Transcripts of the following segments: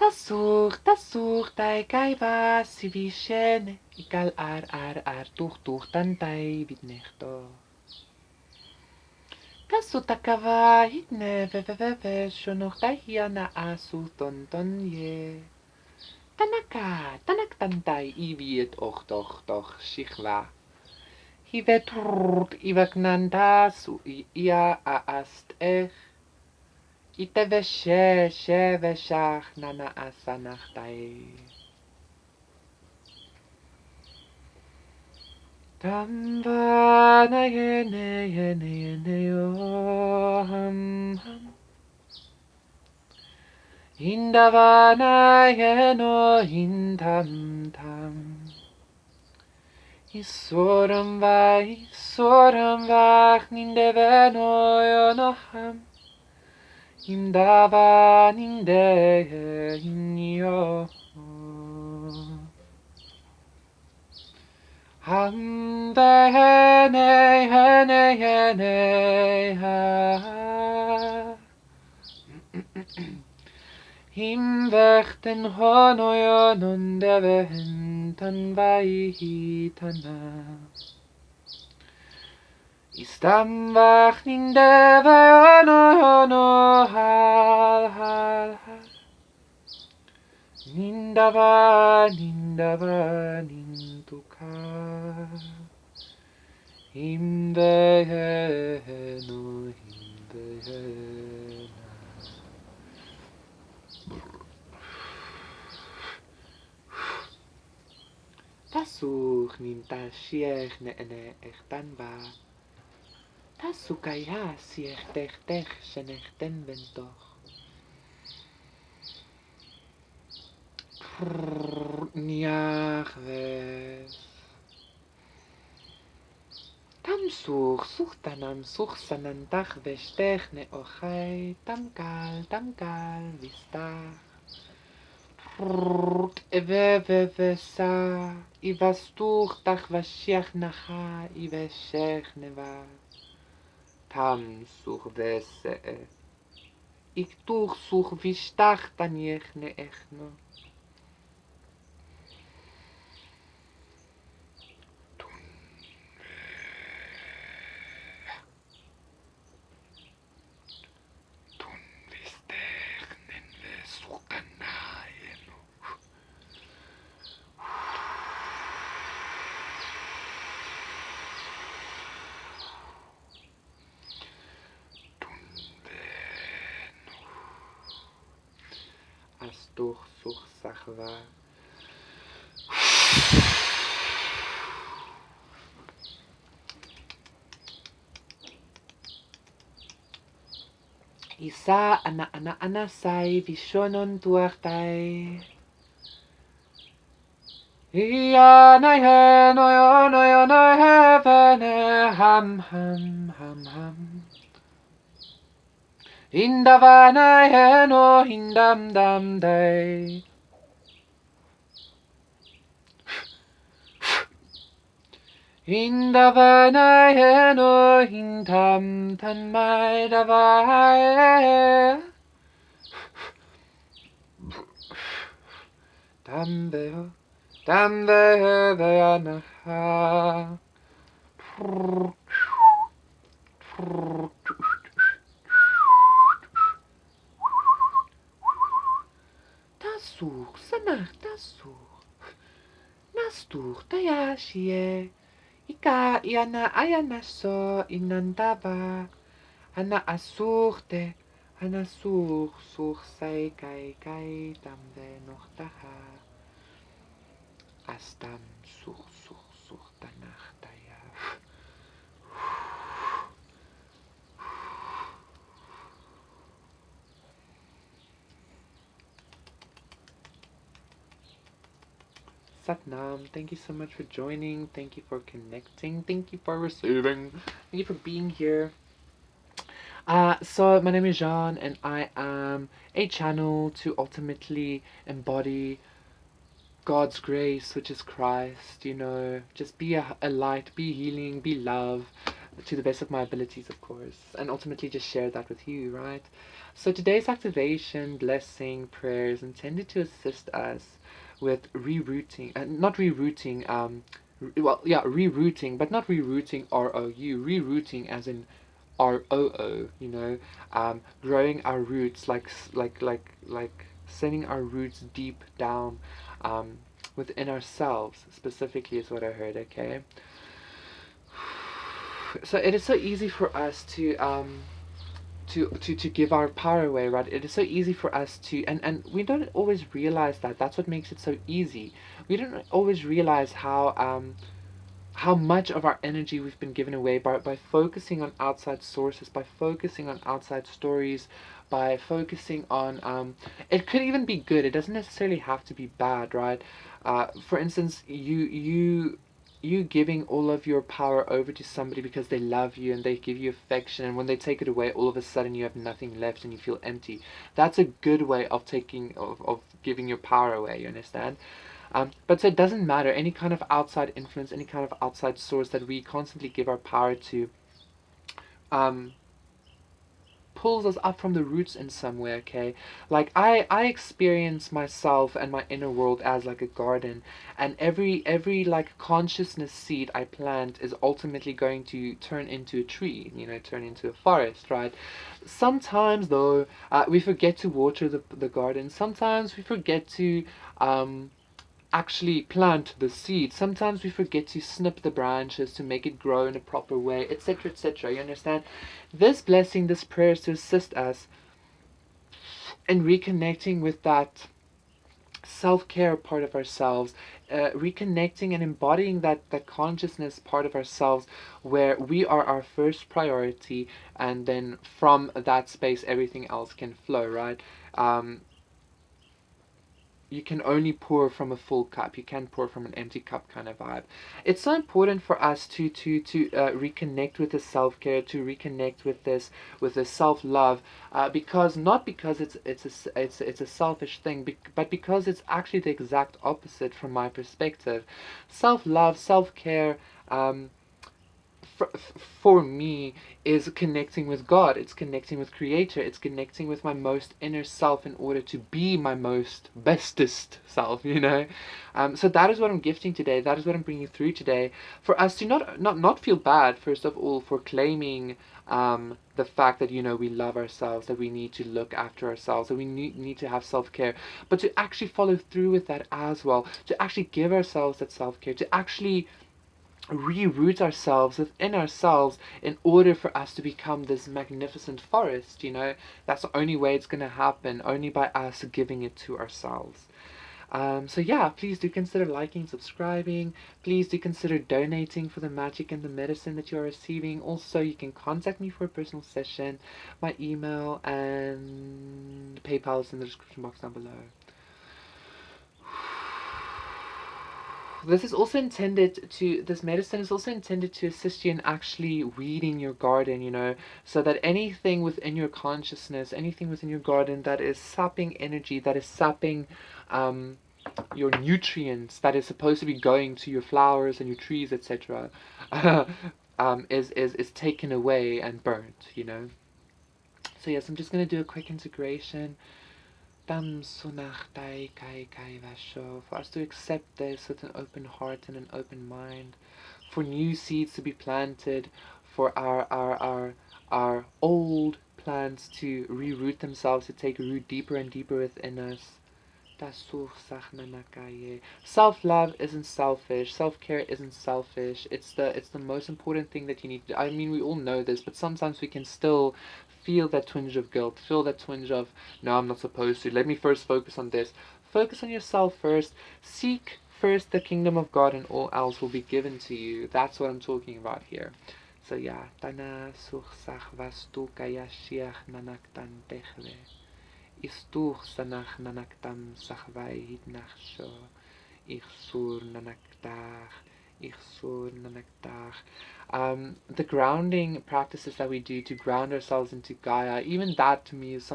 Tasur, tai kai va, si vishene, ikal ar, tuch, tantai, vidnechto. Tasu takava, hitne, ve, shonoch tahiana asu, ton ye. Tanak tantai, iviet, doch, shichva. Hivet, ivaknanta, su, ia, aast, Ite veshach, nana, asanach, tai. Tamvana yene yo ham. Hindavana yeno tam. Isoram vach nindeveno yo ham. Hindava ninde yo. Ham hene ha. Him vechten honoyon devehen tan vaihitana. Istam vachnin deveyono hal. Nindava nintuka. Him veheno. Tasuk ninta shiech ne echtan va. Tasukaya siech tech shenechten ventoch. Niach ves. Tam suchtanam sanantach veshtech ne ochai. Tam kal vistach. Evevesa, ivastuch tach vashiach nacha, iveshech neva. Tam such vese, ik tuch such vishtach taniech ne echno. Tun vistech nen vesukanayeno. Astuch such sachva. Isa ana sai vishonon tuachtai. Ia no heaven ham. Indavana heno hindam dam day. Indavana heno hindam tan mai davai. Dambe vayanaha. Sanach tasuch. Nastuch tayashie. Ika iana ayana so inandava. Ana asurte. Ana such sai kai dambe noch taha. Astam such danach taya. Satnam, thank you so much for joining. Thank you for connecting. Thank you for receiving. Thank you for being here. So my name is Jean, and I am a channel to ultimately embody God's grace, which is Christ. Just be a light, be healing, be love. to the best of my abilities, of course, and ultimately just share that with you, right? So today's activation, blessing, prayer is intended to assist us with rerouting, not rerouting, rerouting, but not rerouting ROU, rerouting as in ROO, growing our roots, like sending our roots deep down within ourselves, specifically, is what I heard, okay? So it is so easy for us to give our power away, right? It is so easy for us to, and we don't always realize that. That's what makes it so easy. We don't always realize how much of our energy we've been given away by focusing on outside sources, by focusing on outside stories, by focusing on it could even be good. It doesn't necessarily have to be bad, right? For instance, you giving all of your power over to somebody because they love you and they give you affection, and when they take it away, all of a sudden you have nothing left and you feel empty. That's a good way of of giving your power away, you understand? But so it doesn't matter, any kind of outside influence, any kind of outside source that we constantly give our power to, um, pulls us up from the roots in some way, okay? Like I experience myself and my inner world as like a garden, and every like consciousness seed I plant is ultimately going to turn into a tree, turn into a forest, right? Sometimes though, we forget to water the garden. Sometimes we forget to actually plant the seed. Sometimes we forget to snip the branches to make it grow in a proper way, etc., etc. You understand? This blessing, this prayer is to assist us in reconnecting with that self-care part of ourselves, reconnecting and embodying that consciousness part of ourselves where we are our first priority, and then from that space everything else can flow, right? You can only pour from a full cup. You can't pour from an empty cup, kind of vibe. It's so important for us to reconnect with this self care, to reconnect with this self love, because not because it's a selfish thing, but because it's actually the exact opposite from my perspective. Self love, self care. For me, is connecting with God. It's connecting with Creator. It's connecting with my most inner self in order to be my most bestest self. So that is what I'm gifting today. That is what I'm bringing through today, for us to not feel bad, first of all, for claiming the fact that we love ourselves, that we need to look after ourselves, that we need to have self-care, but to actually follow through with that as well, to actually give ourselves that self-care, to actually reroot ourselves within ourselves in order for us to become this magnificent forest. That's the only way it's going to happen, only by us giving it to ourselves. So yeah, please do consider liking, subscribing. Please do consider donating for the magic and the medicine that you are receiving. Also, you can contact me for a personal session. My email and PayPal is in the description box down below. This medicine is also intended to assist you in actually weeding your garden, so that anything within your consciousness, anything within your garden that is sapping energy, that is sapping your nutrients, that is supposed to be going to your flowers and your trees, etc., is taken away and burnt. So yes, I'm just going to do a quick integration. For us to accept this with an open heart and an open mind, for new seeds to be planted, for our old plants to reroot themselves, to take root deeper and deeper within us. Self-love isn't selfish. Self-care isn't selfish. It's the most important thing that you need to do. I mean, we all know this, but sometimes we can still feel that twinge of guilt, feel that twinge of, no, I'm not supposed to. Let me first focus on this. Focus on yourself first. Seek first the kingdom of God, and all else will be given to you. That's what I'm talking about here. So yeah, Tana suchsach vastu kayashiach nanaktan techle. Istuch sanach nanaktam sachvai hitnach sho. Ich sur nanaktach. Ich so nanakdag. The grounding practices that we do to ground ourselves into Gaia, even that to me is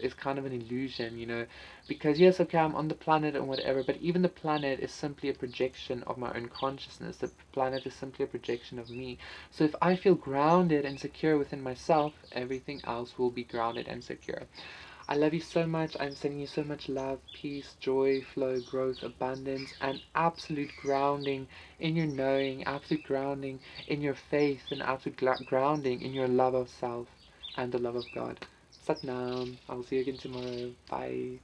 is kind of an illusion, you know, because yes, okay, I'm on the planet and whatever, but even the planet is simply a projection of my own consciousness. The planet is simply a projection of me. So if I feel grounded and secure within myself, everything else will be grounded and secure. I love you so much. I'm sending you so much love, peace, joy, flow, growth, abundance, and absolute grounding in your knowing, absolute grounding in your faith, and absolute grounding in your love of self and the love of God. Sat Nam. I'll see you again tomorrow. Bye.